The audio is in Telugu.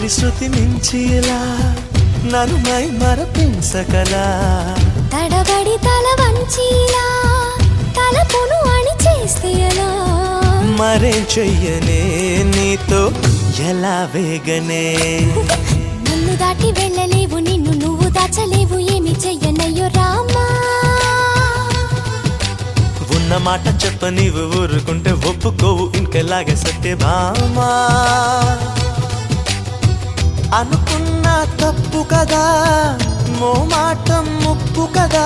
తొలి శృతి మించిలా నన్ను మై మరపించకలా తడబడి తల వంచిలా తలపును అణి చేస్తే ఎలా మరేం చెయ్యనే నీతో ఎలా వేగనే నన్ను దాటి వెళ్ళలేవు నిన్ను నువ్వు దాచలేవు ఏమి చెయ్యనయ్యో రామా ఉన్న మాట చెప్ప నీవు ఊరుకుంటే ఒప్పుకోవు ఇంకెలాగే సత్యభామా అనుకున్నా తప్పు కదా మో మాట ముప్పు కదా